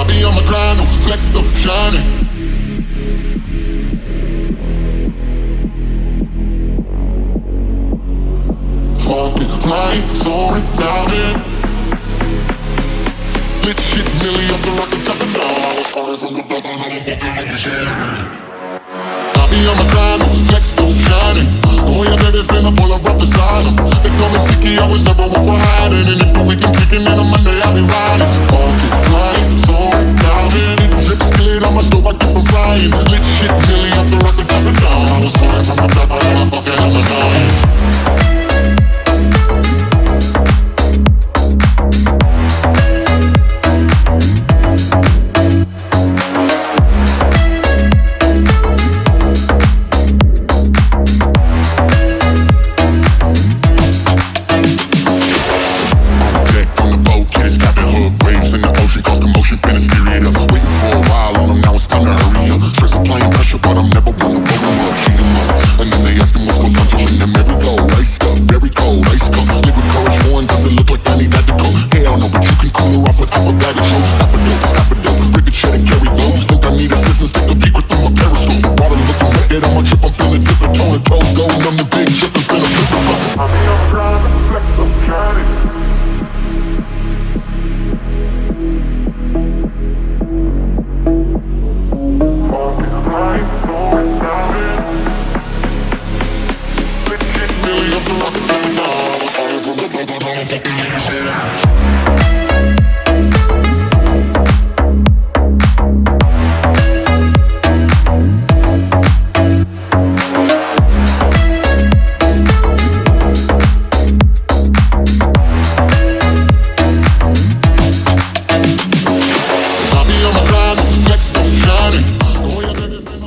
I be on my grind, no flex, no shining. Fucking flying, soaring, drowning. Lit shit, Millie up the rocket, jumping down. I was falling from the bottom, I was fucking up the shit. I be on my grind, no flex, no shining. Boy, I bet it's in the pull up right beside him. They call me sicky, I was never one for hiding. And if the weekend kicking in on Monday, I be riding. Fucking flying, soaring, drowning. Drip skillet on my stove, I keep on flying. Lit shit, Millie up the rocket, jumping down. I was falling from the bottom, I was fucking up the side.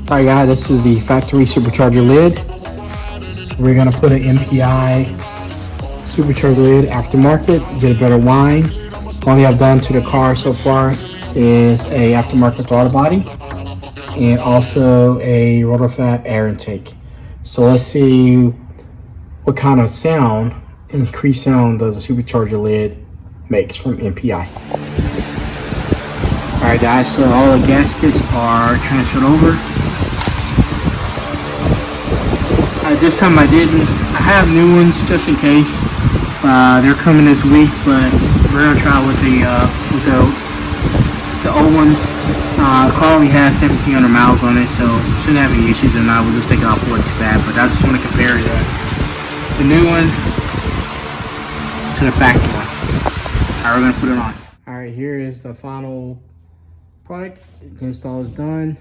Alright guys, this is the factory supercharger lid. We're going to put an MPI supercharger lid aftermarket, get a better whine. All they have done to the car so far is a aftermarket throttle body and also a rotor flap air intake. So let's see what kind of sound, increased sound, does a supercharger lid makes from MPI. Alright guys, so all the gaskets are transferred over. This time I didn't. I have new ones just in case. They're coming this week, but we're gonna try with the old ones. The car only has 1,700 miles on it, so shouldn't have any issues. And I was just thinking off what it's bad, but I just want to compare the new one to the factory one. Alright, we're gonna put it on. Alright, here is the final product. The install is done.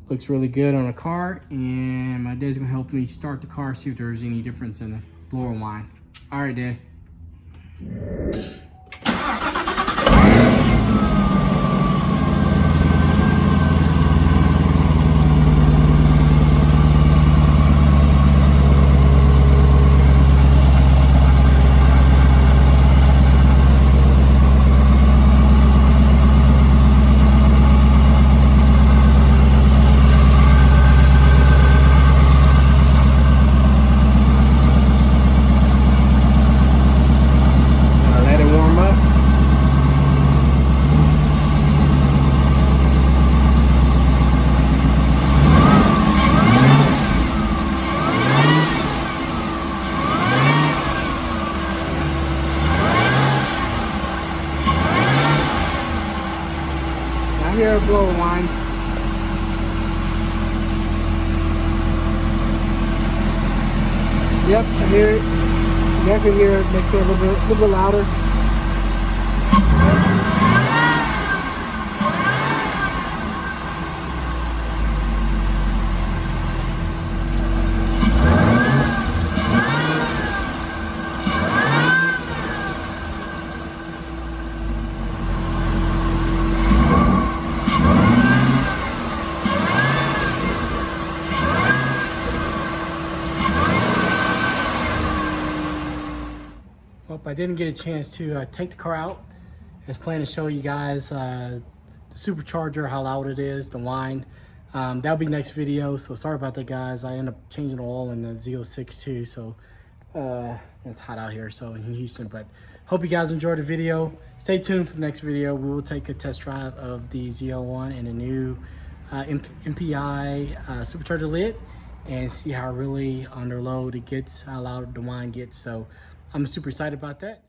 Looks really good on the car, and my dad's gonna help me start the car, see if there's any difference in the blower whine. All right, Dad. I hear a blower whine. Yep, I hear it. You can hear it. Makes it a little bit louder. Well, I didn't get a chance to take the car out. I was planning to show you guys the supercharger, how loud it is, the whine. That'll be next video, so sorry about that, guys. I ended up changing the oil in the ZL6 too, so it's hot out here, so in Houston. But Hope you guys enjoyed the video. Stay tuned for the next video. We will take a test drive of the ZL1 and a new MPI Supercharger lid and see how really under load it gets, how loud the whine gets. So I'm super excited about that.